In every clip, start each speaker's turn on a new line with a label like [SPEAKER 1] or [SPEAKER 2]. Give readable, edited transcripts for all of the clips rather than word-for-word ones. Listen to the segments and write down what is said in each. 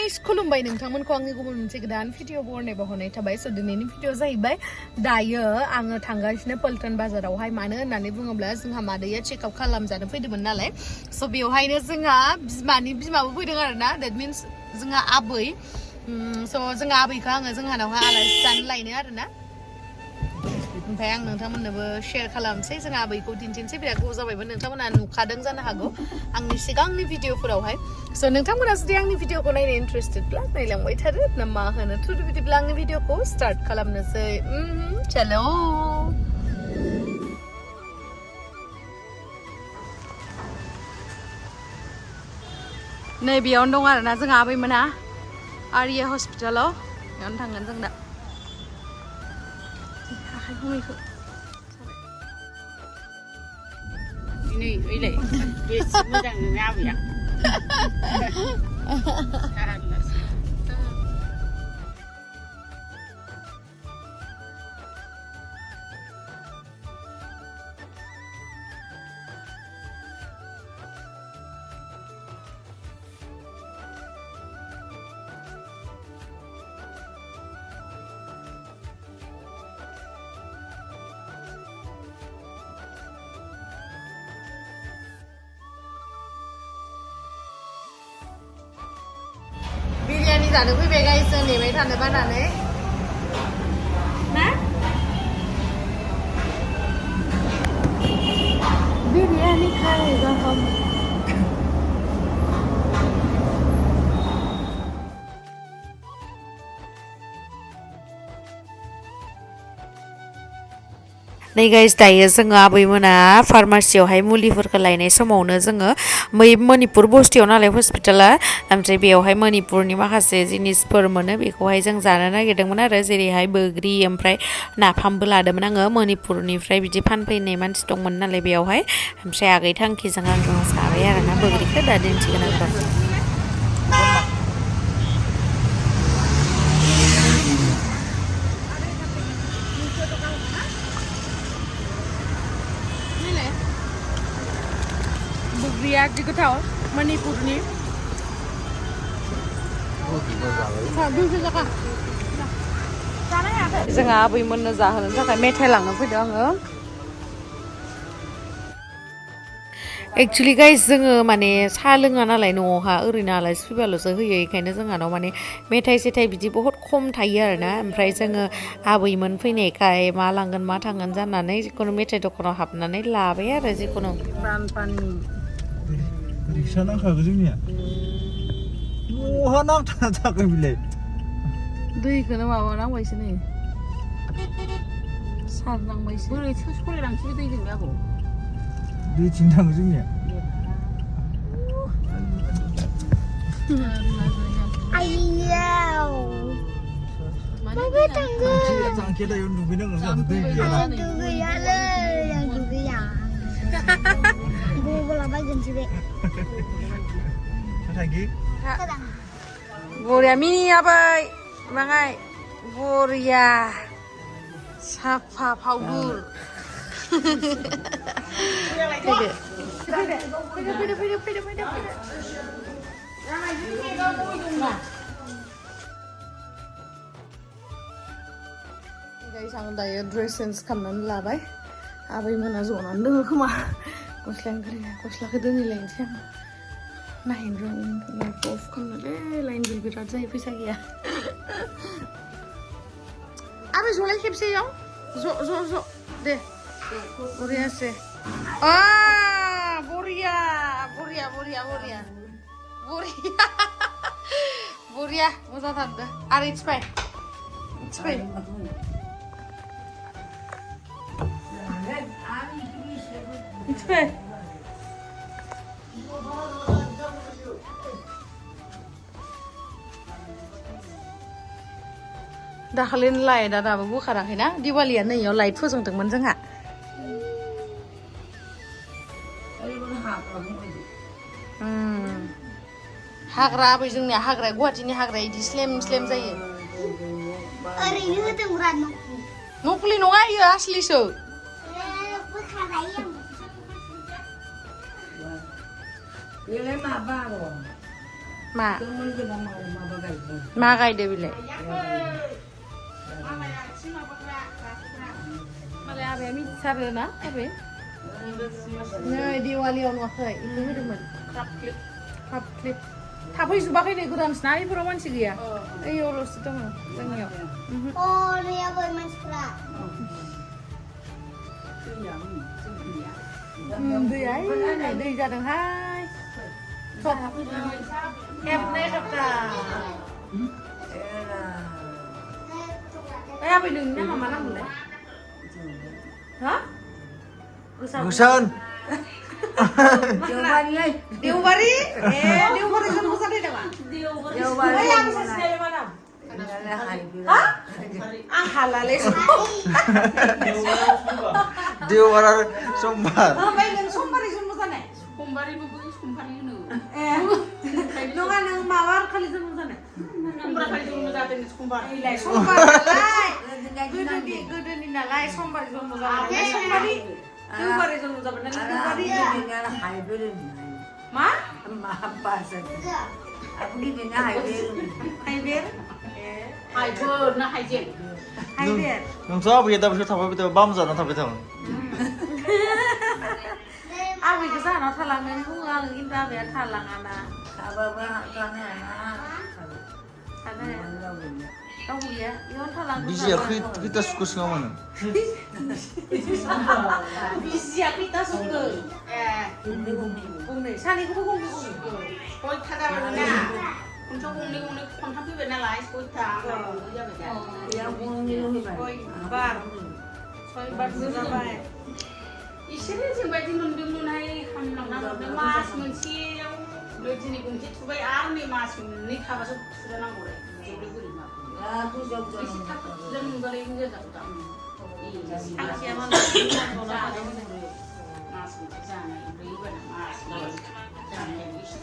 [SPEAKER 1] Guys खुलुमबाय नोंथांमोनखौ आंनि गुबुन मोनसे गोदान भिडिअ बरनायबो हरनाय थाबाय स' दिनैनि भिडिअ जाहैबाय दायो आङो थांगासिनो पल्टन बाजारावहाय मानो होननानै बुङोब्ला जोंहा मादैया चेकआप खालामजानो फैदोंमोन नालाय स' बेवहायनो जोंहा बिमानि बिमाबो फैदों आरोना देट मिन्स जोंहा आबै स' जोंहा आबैखौ आङो जोंहानावहाय आलासि जानो लायनो आरोना ओमफ्राय आं नोंथांमोननोबो शेयार खालामसै जोंहा आबैखौ दिन्थिनोसै बिराद गोबाव जाबायमोन नोंथांमोना नुखादों जानो हागौ आंनि सिगांनि भिडिअफोरावहाय स' नोंथांमोना जुदि आंनि भिडिअखौ नायनो इन्टारेस्टेडब्ला नायलांबाय थादो ना मा होनो थुदो बिदिब्ला आंनि भिडिअखौ स्टार्ट खालामनोसै चलो नै बेयावनो दं आरोना जोंहा आबैमोना आरिया हस्पिटालाव बेयावनो थांगोन जों दा
[SPEAKER 2] Ini, ini, besi mudah ngawi ya.
[SPEAKER 1] Biryani जानो फैबाय गाइस नेबाय थानो बानानै मा बिरियानि खाएगा हम नै गाइस दायो जोङो आबैमोना फार्मासियावहाय मुलिफोरखौ लायनाय समावनो जोङो मणिपुर बस्तियाव नालाय हस्पिटाला ओमफ्राय बेयावहाय मणिपुरनि माखासे जिनिसफोर मोनो बेखौहाय जों जानो नागिरदोंमोन आरो जेरैहाय बोग्रि ओमफ्राय नाफामबो लादोंमोन आङो मणिपुरनिफ्राय बिदि फानफैनाय मानसि दंमोन नालाय बेयावहाय ओमफ्राय आगै थांखिजों आं जाबाय आरोना बोग्रिखौ दा दिन्थिगोन आंखौ बोग्रिया जि गोथाव मणिपुरनि जोंहा आबैमोननो जाहोनो थाखाय मेथाइ लांनो फैदों आङो एक्चुअली गाइस जोङो माने साहा लोङा नालाय न'आवहा ओरैनो आलासि फैबाल'सो होयो बेखायनो जोंहानाव माने मेथाइ सेथाइ बिदि बहुद खम थायो आरोना ओमफ्राय जोङो आबैमोन फैनायखाय मा लांगोन मा थांगोन जानानै जिखुनु मेथाइ दखानाव हाबनानै लाबाय आरो जिखुनु
[SPEAKER 3] रिक्सा नांखागौ जोंनिया बहा नांथा थाखो बिलाय
[SPEAKER 1] दैखौनो माबा नांबायसो नै सारनांबायसो
[SPEAKER 2] बोरै सलायलांसै दैजों आबौ
[SPEAKER 3] दैथिं थाङो जोंनिया
[SPEAKER 4] आइयाव माबा थांगोन
[SPEAKER 3] थांखिया दायो दुगैनांगोन जोंहा दै गैयाना
[SPEAKER 4] दुगैयालै आं दुगैया गगला बायगोनसो बे
[SPEAKER 3] थांखि
[SPEAKER 1] बरिया मिनि आबै बाङाय बरिया साफा फावदुर फैदो आं दायो ड्रेस चेन्ज खालामनानै लाबाय आबैमोना जनानै दङ खोमा गस्लाखौ दोनहैलायनोसै आं नायनो रोङो लाइटखौ अफ खालामनोलै लाइन बिल बिराद जायो फैसा गैया आबै जलाय खेबसेयाव ज' दे बरियासे बरिया मोजां थांदो आरो इथिफाय दाखालिनो लाइटआ दाबो बोखाराखैना दिवालिया नैयाव लाइट फोजोंदोंमोन जोंहा हाग्रा आबै जोंनिया हाग्राया गुवाहाटीनि हाग्राया इदि स्लेम जायो
[SPEAKER 4] ओरैनो होदोंब्रा
[SPEAKER 1] नखलि नङा इयो आसलिसो
[SPEAKER 2] Ini maba loh.
[SPEAKER 1] मा
[SPEAKER 2] Temen kita mau maba
[SPEAKER 1] मा गायदो बिलाय मालाय आबाया मिथिथारो ना आबे नै दिवालियाव नुवाखै इखौ होदोंमोन हाफ क्लिप थाफैजोबाखै नै गोदानसो ना इफोराव मानसि गैया ओइयावल'सो दङ जोंनियाव
[SPEAKER 4] नैया बै मानसिफ्रा
[SPEAKER 1] दैया दै जादोंहाय खेबनै खेबथा ओइ आबै नोंनि नामा मा नाममोनलाय हा
[SPEAKER 3] Gusan.
[SPEAKER 1] देवबारि देवबारिजों मोसानाय नामा ओइ आं सासेयालाय मा नाम हा आं हालालै
[SPEAKER 3] Diwara sombar.
[SPEAKER 1] ओमफ्राय नों समबारिजों मोसानाय
[SPEAKER 2] समबारिबो समबारि होनो
[SPEAKER 1] ए नङा नों माबा खालिजों मोसानाय
[SPEAKER 2] समबारखालि जों जादों समबार
[SPEAKER 1] इलाय समबार नालाय गोदोनि नालाय समबारिजों मोसानाय समबारि देवबारिजों मोसाबाय नालाय देवबारि मा हाइबेर
[SPEAKER 2] हाइफोर ना हाइजें
[SPEAKER 1] हाइबेर
[SPEAKER 3] Nungso abu ya tapi tahu betul bam zana tapi tahu.
[SPEAKER 1] आबैखौ जाहानाव थालांनानै बुङो आं खिन्थु आबैया थालाङाना थानो हाया रावबो गैया इयावनो थालांगोन
[SPEAKER 3] Biji aku kita suka suka mana?
[SPEAKER 1] बिसिया खैथा संदों गंनै सानैखौबो गंनै
[SPEAKER 2] सयथा जाबाय ना खनसेयाव गंनै खनथाम फैबाय नालाय सयथा
[SPEAKER 1] सयबारसो जाबाय
[SPEAKER 2] इसोरो जोंबायदि मोनदोंमोनहाय हामलांना मोनदों मास मोनसेयाव दिनै गंसे थुबाय आरो नै मास मोननै थाबासो थुजा नांगौलाय जोबोद बोरैबा एसे थाब थुजा मोनबालाय मोजां जागौदां सानसेया मास मोनसे जानाय ओमफ्राय एबारना मास जानाया एसे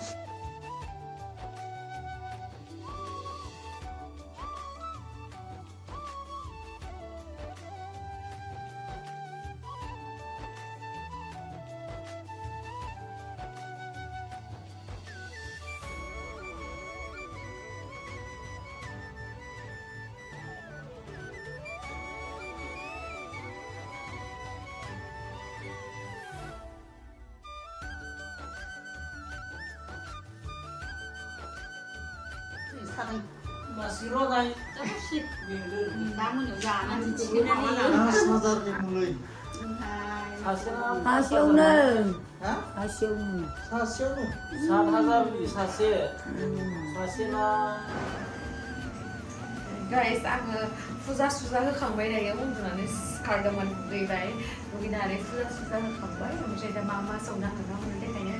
[SPEAKER 3] Masih rodai.
[SPEAKER 2] 나무는 야는
[SPEAKER 3] Sadarnya mulai.
[SPEAKER 5] 하시오는
[SPEAKER 3] Hah?
[SPEAKER 5] 하시오는
[SPEAKER 3] Sasyonu.
[SPEAKER 6] 4,000 사세. 사세나
[SPEAKER 1] guys आङो फुजा सुजा होखांबाय दायो उन्दुनानै सिखारदोंमोन दुगैबाय दुगैनानै फुजा सुजा होखांबाय ओमफ्राय दा मा मा संनांगौ ना मोननो थाखायनो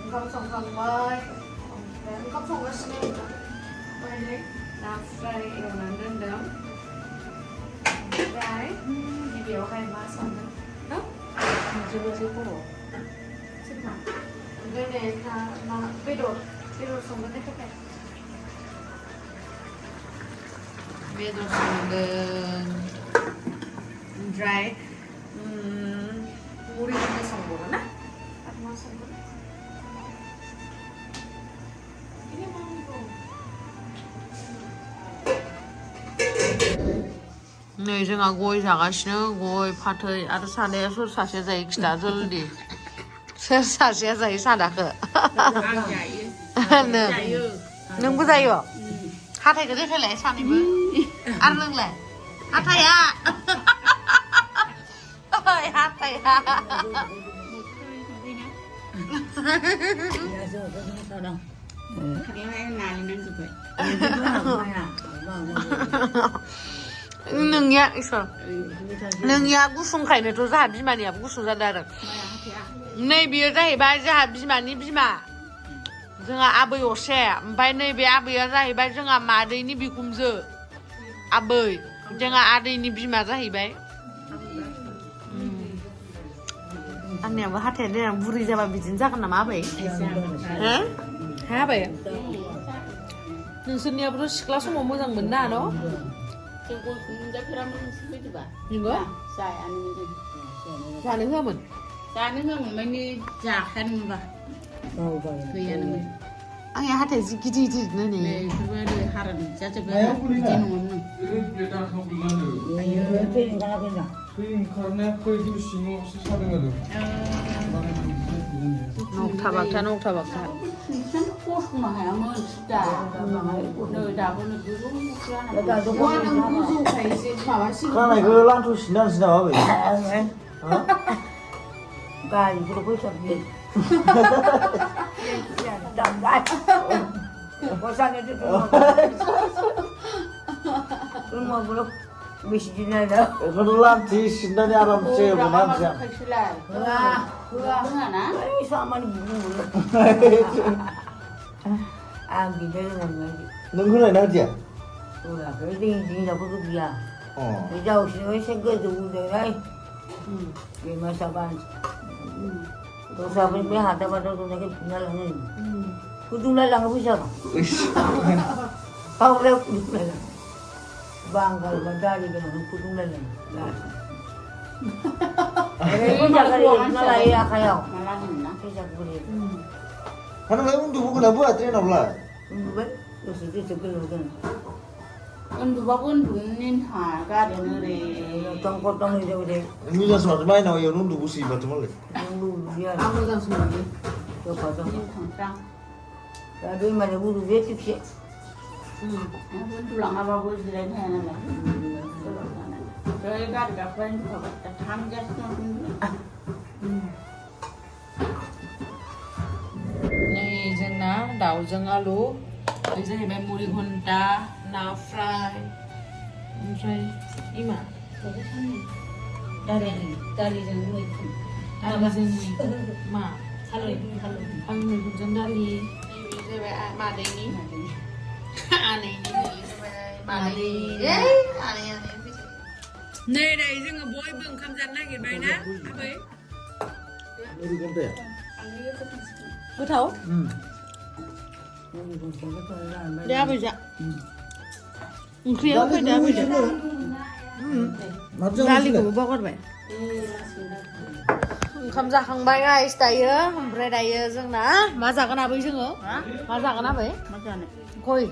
[SPEAKER 1] ओंखाम संखांबाय ओमफ्राय ओंखाम संगासिनो ओमफ्राय ना फ्राय एवनानै दोनदों ओमफ्राय गिबियावहाय मा संदों no
[SPEAKER 2] जोबोसै बर'
[SPEAKER 1] सोरना ओमफ्राय नै मा बेदर संनो थाखाय बेदर संदों ओमफ्राय मुरिजोंबो संबावो ना आरो मा संगोन नै जोंहा गय जागासिनो गय फाथै आरो सादाया सोर सासेया जायो खिथा जल्दि सोर सासेया जायो सादाखौ नोंबो जायो हाथायखौ देखायलाय सानैबो आरो नोंलाय हाथाया हाथाया नोंनिया इसोर नोंनिया गुसुंखायनोथ' जोंहा बिमानियाबो गुसुं जादों आरो नै बियो जाहैबाय जोंहा बिमानि बिमा जोंहा आबै असे ओमफ्राय नैबे आबैया जाहैबाय जोंहा मादैनि बिखुमजो आबै जोंहा आदैनि बिमा जाहैबाय आंनियाबो हाथाया देनां बुरै जाबा बिदिनो जागोन नामा आबै हो आबै नोंसोरनियाबोथ' सिख्ला समाव मोजां मोनना न'
[SPEAKER 2] जों गयखौ मोनजाफेरामोन नोंसोर बायदिबा
[SPEAKER 1] नंगौ
[SPEAKER 2] जायानो
[SPEAKER 1] जानो होआमोन
[SPEAKER 2] जानो होआमोन माने जाखायानोमोनबा गैयानोमोन
[SPEAKER 1] आंनि हाथाया जि गिदिर गिदिरनो नै
[SPEAKER 2] बेफोरबो हारानि जाजोबो
[SPEAKER 3] मायाव गोलैना?
[SPEAKER 2] बिदि नङामोन
[SPEAKER 1] नगथाबागथा नगथाबागथा
[SPEAKER 2] नोंसोर फसंनो हायामोन सिदा नै दाबो नै गोजौ गोजौखायसो माबासिगोन
[SPEAKER 3] खानायखौ लांथ'सिनदांसै नामा बै
[SPEAKER 5] गारिफोर फैसा बियो बेसे दिन आरो
[SPEAKER 3] बेखौनो लांथि सिननानै आरामसे बनानोसै
[SPEAKER 2] खायसोलाय रोङाना
[SPEAKER 5] सामानि बुंनो आं बिदि रोङामोन
[SPEAKER 3] नों होनायना होदिया
[SPEAKER 5] होआखै दिनावबो गैया
[SPEAKER 3] अ
[SPEAKER 5] हिनजावसो एसे गोजौ होदोंहाय बेमा साबान दस्राफोर बे हादाबादाव दंनायखौ फुना लाङो फुदुंलाय लाङो फैसाखौ बावलायाव फुदुंलाय लाङो बांगाल बा दारि गोनां फुदुंलाय लाङो फैसा गारि फुना लायो आखायाव
[SPEAKER 2] माला होनोना
[SPEAKER 5] फैसाखौ
[SPEAKER 3] नोंलाय उन्दुबोगोना बोआ ट्रेनावलाय
[SPEAKER 5] उन्दुबाय दसे दसे गोलावदों
[SPEAKER 2] उन्दुबाबो उन्दुनो हा गारियानो ओरै
[SPEAKER 5] दं दं हैजाव दे
[SPEAKER 3] मोजांसो माथो माइनाव इयावनो उन्दुबोसोयो माथो मालाय
[SPEAKER 5] नोंबो उन्दुयो
[SPEAKER 2] आं मोजांसो मोनो
[SPEAKER 5] दफा दं
[SPEAKER 2] थांफ्रां
[SPEAKER 5] दा दैमानियाव उन्दुयो थिगसे
[SPEAKER 2] उन्दुलाङाबाबो जिरायनो हाया नालाय गारि गाखोबाय उन्दुखाबाय दा थांगासिनो नै जोंना दाउजों आलु बे जाहैबाय मुरि घन्टा ना फ्राय ओमफ्राय इमा दालिजों मैखुन मा आलु मैखुनजों दालि बे जाहैबाय मादैनि नै नै जोङो बयबो ओंखाम जानो नागिरबाय ना आबै गोथाव दे आबै जा ओंख्रिया फैदो आबै दालिखौबो बावगारबाय
[SPEAKER 1] ओंखाम जाखांबाय गाइस दायो ओमफ्राय दायो जोंना मा जागोन आबै जोङो मा जागोन आबै
[SPEAKER 2] मा जानो
[SPEAKER 1] गय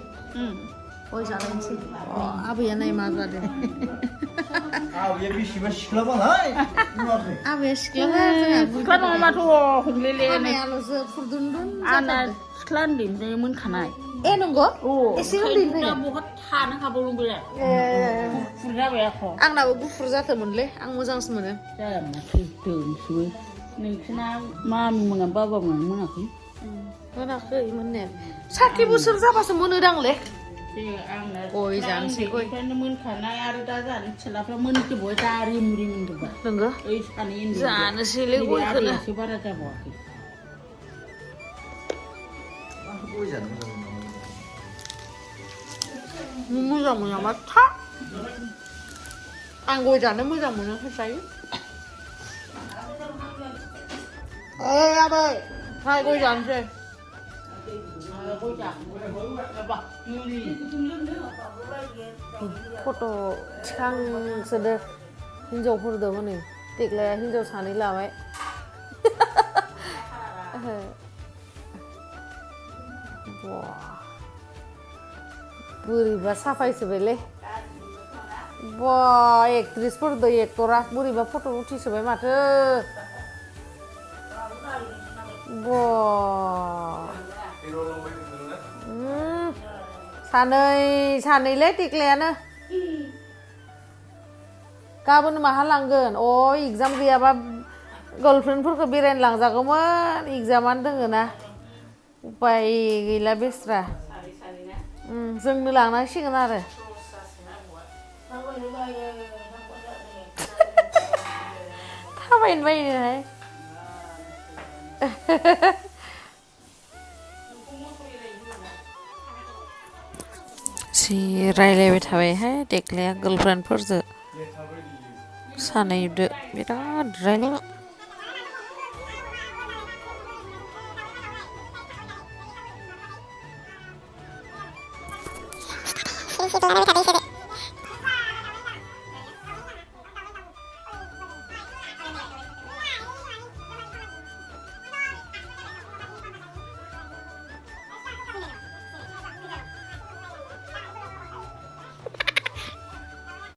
[SPEAKER 1] गय जालायनोसै आबैया नाय मा जादों
[SPEAKER 3] आबैया बेसेबा सिख्लाबालाय
[SPEAKER 1] आबैया सिख्ला जोंहा
[SPEAKER 2] सिख्ला नङा माथ' हमलेले
[SPEAKER 1] आमायाल'सो फुरदुनदुन
[SPEAKER 2] आंना सिख्ला उन्दैनिफ्राय मोनखानाय
[SPEAKER 1] ए नंगौ एसे उन्दैनिफ्रायनो
[SPEAKER 2] बहुत थानो हाबावदों बे गुफुर जाबाय आख'
[SPEAKER 1] आंनाबो गुफुर जाथोंमोनलै आं मोजांसो मोनो
[SPEAKER 2] जाया माथो दोनसोबो नोंसोरना मामि मोना बाबा मोना मोनाखै
[SPEAKER 1] मोनाखै मोननाया 60 बोसोर जाबासो मोनोदांलै गय जानोसै गय
[SPEAKER 2] मोनखानाय आरो दा जानो फिसालाफ्रा मोनजोबबाय दा रिमुरि मोनजोबबाय
[SPEAKER 1] नंगौ
[SPEAKER 2] ओइ सानै
[SPEAKER 1] जानोसैलै गयखौनो
[SPEAKER 2] एसे बारा जाबावाखै
[SPEAKER 3] गय जानो
[SPEAKER 1] मोजां मोनामा था आं गय जानो मोजां मोनो जायो ओइ आबै फाय गय जानोसै फट' थिखांसोदो हिनजावफोरदो हनै देग्लाया हिनजाव सानै लाबाय बोरैबा साफायसोबायलै बा एक्ट्रिसफोरदो एक्टरा बोरैबा फट' उथिसोबाय माथो बा सानैलै देग्लायानो गाबोन माहा लांगोन एग्जाम गैयाबा गार्लफ्रेन्डफोरखौ बेरायनो लांजागौमोन एग्जामानो दोङो ना उपाय गैला बेस्रा जोंनो लांनांसिगोन आरो थाबायनो बायोहाय जि रायलायबाय थाबायहाय देग्लाया गार्लफ्रेन्डफोरजों सानैदो बिराद रायलाय